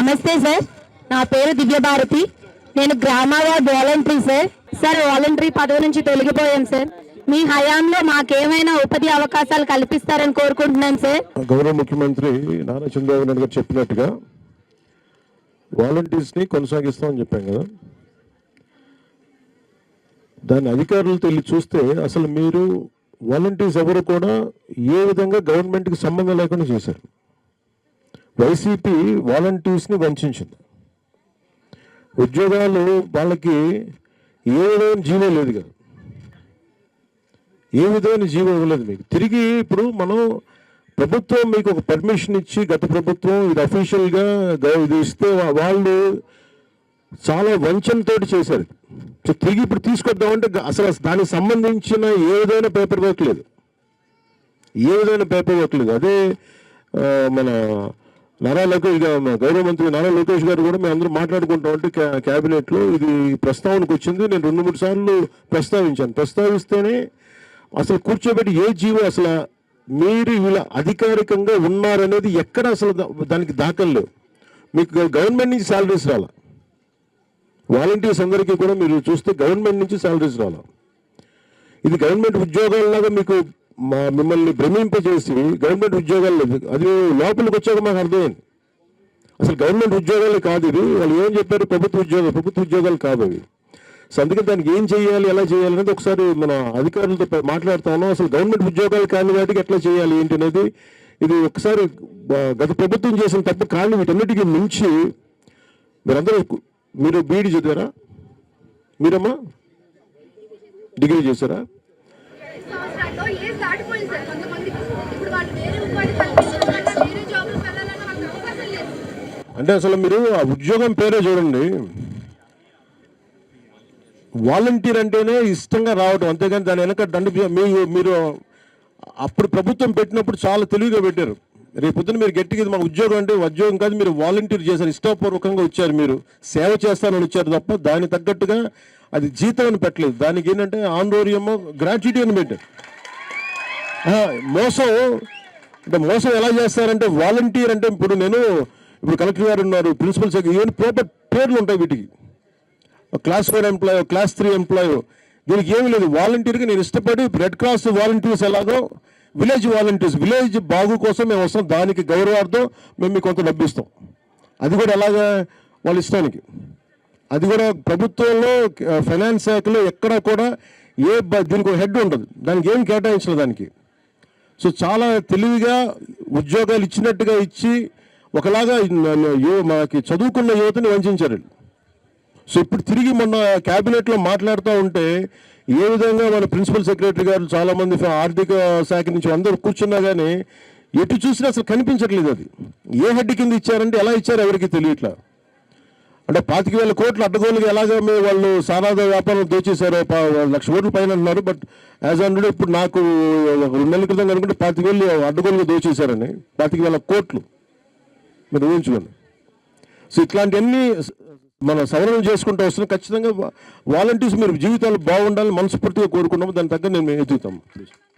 నమస్తే సార్, నా పేరు దివ్యభారతి. నేను గ్రామ ward voluntary sir. Sir, voluntary పదవి నుంచి తొలగిపోయాం సార్. మీ హయాంలో మాకేమైనా ఉపాధి అవకాశాలు కల్పిస్తారని కోరుకుంటున్నాను సార్. గౌరవ ముఖ్యమంత్రి నారా చంద్రబాబు నాయుడు గారు చెప్పినట్టుగా వాలంటీర్స్ని కొనసాగిస్తామని చెప్పాం కదా. దాని అధికారులతో వెళ్ళి చూస్తే అసలు మీరు వాలంటీర్స్ ఎవరు కూడా ఏ విధంగా గవర్నమెంట్కి సంబంధం లేకుండా చేశారు. వైసీపీ వాలంటీర్స్ని వంచింది. ఉద్యోగాలు వాళ్ళకి ఏ విధమైన జీవో లేదు కదా, ఏ విధమైన జీవో ఇవ్వలేదు మీకు. తిరిగి ఇప్పుడు మనం ప్రభుత్వం మీకు ఒక పర్మిషన్ ఇచ్చి, గత ప్రభుత్వం ఇది అఫీషియల్గా ఇది ఇస్తే వాళ్ళు చాలా వంచనతో చేశారు. సో తిరిగి ఇప్పుడు తీసుకొద్దామంటే అసలు దానికి సంబంధించిన ఏ విధమైన పేపర్ వర్క్ లేదు, ఏ విధమైన పేపర్ వర్క్ లేదు. అదే మన నారా లోకేష్ గారు, గౌరవ మంత్రి నారా లోకేష్ గారు కూడా మేము అందరూ మాట్లాడుకుంటాం అంటే క్యాబినెట్లో ఇది ప్రస్తావనకు వచ్చింది. నేను 2-3 సార్లు ప్రస్తావించాను. ప్రస్తావిస్తేనే అసలు కూర్చోబెట్టి ఏ జీవో అసలు మీరు వీళ్ళ అధికారికంగా ఉన్నారనేది ఎక్కడ అసలు దానికి దాఖలు లేవు. మీకు గవర్నమెంట్ నుంచి శాలరీస్ రాలా. వాలంటీర్స్ అందరికీ కూడా మీరు చూస్తే గవర్నమెంట్ నుంచి శాలరీస్ రాలా. ఇది గవర్నమెంట్ ఉద్యోగాలలాగా మీకు మిమ్మల్ని భ్రమింపజేసి గవర్నమెంట్ ఉద్యోగాలు లేదు. అది లోపలికి వచ్చాక మాకు అర్థమైంది అసలు గవర్నమెంట్ ఉద్యోగాలు కాదు ఇది. వాళ్ళు ఏం చెప్పారు, ప్రభుత్వ ఉద్యోగాలు కాదు అవి. సో అందుకని దానికి ఏం చేయాలి, ఎలా చేయాలి అనేది ఒకసారి మన అధికారులతో మాట్లాడుతా ఉన్నాం. అసలు గవర్నమెంట్ ఉద్యోగాలు కాని వాటికి ఎట్లా చేయాలి ఏంటి అనేది ఇది ఒకసారి గత ప్రభుత్వం చేసిన తప్పు కానీ వీటన్నిటికీ మించి మీరు బీఈడీ చదివారా? మీరమ్మా డిగ్రీ చేశారా? అంటే అసలు మీరు ఆ ఉద్యోగం పేరే చూడండి, వాలంటీర్ అంటేనే ఇష్టంగా రావడం, అంతేగాని దాని వెనక మీరు అప్పుడు ప్రభుత్వం పెట్టినప్పుడు చాలా తెలివిగా పెట్టారు. రేపు పొద్దున మీరు గట్టిగా మా ఉద్యోగం అంటే ఉద్యోగం కాదు, మీరు వాలంటీర్ చేశారు, ఇష్టపూర్వకంగా వచ్చారు, మీరు సేవ చేస్తానని వచ్చారు తప్ప దాని తగ్గట్టుగా అది జీతం అని పెట్టలేదు. దానికి ఏంటంటే ఆందోళనమో గ్రాట్యుటీ అని పెట్టారు. మోసం ఎలా చేస్తారంటే వాలంటీర్ అంటే ఇప్పుడు కలెక్టర్ గారు ఉన్నారు, ప్రిన్సిపల్ సెక్రటరీ, ఈవెన్ పేర్లు ఉంటాయి వీటికి. క్లాస్ 4 ఎంప్లాయో, క్లాస్ 3 ఎంప్లాయో, దీనికి ఏమీ లేదు. వాలంటీర్గా నేను ఇష్టపడి రెడ్ క్రాస్ వాలంటీర్స్ ఎలాగో విలేజ్ వాలంటీర్స్, విలేజ్ బాగు కోసం మేము వస్తాం, దానికి గౌరవార్థం మేము మీకు కొంత డబ్బిస్తాం. అది కూడా ఎలాగా వాళ్ళ ఇష్టానికి. అది కూడా ప్రభుత్వంలో ఫైనాన్స్ శాఖలో ఎక్కడ కూడా దీనికి హెడ్ ఉండదు, దానికి ఏం కేటాయించలేదు దానికి. సో చాలా తెలివిగా ఉద్యోగాలు ఇచ్చినట్టుగా ఇచ్చి ఒకలాగా మనకి చదువుకున్న యువతని వంచారు. సో ఇప్పుడు తిరిగి మొన్న క్యాబినెట్లో మాట్లాడుతూ ఉంటే ఏ విధంగా మన ప్రిన్సిపల్ సెక్రటరీ గారు చాలామంది ఆర్థిక శాఖ నుంచి అందరూ కూర్చున్నా కానీ ఎటు చూసినా అసలు కనిపించట్లేదు. అది ఏ హెడ్ కింద ఇచ్చారంటే ఎలా ఇచ్చారో ఎవరికి తెలియట్లా. అంటే 25,000 కోట్లు అడ్డగోలుగా ఎలాగా వాళ్ళు సారాద వ్యాపారం దోచేశారో, 1,00,000 కోట్ల పైన అన్నారు. బట్ యాజ్ ఆన్ టుడే ఇప్పుడు నాకు 2 నెలల క్రితం అనుకుంటే 25,000 అడ్డగోలుగా దోచేశారని, 25,000 కోట్లు మీరు ఊహించుకోండి. సో ఇట్లాంటివన్నీ మనం సవరణ చేసుకుంటూ వస్తున్నాం. ఖచ్చితంగా వాలంటీర్స్ మీరు జీవితాలు బాగుండాలని మనస్ఫూర్తిగా కోరుకున్నాము. దాని తగ్గ నేను ఎదుగుతాము.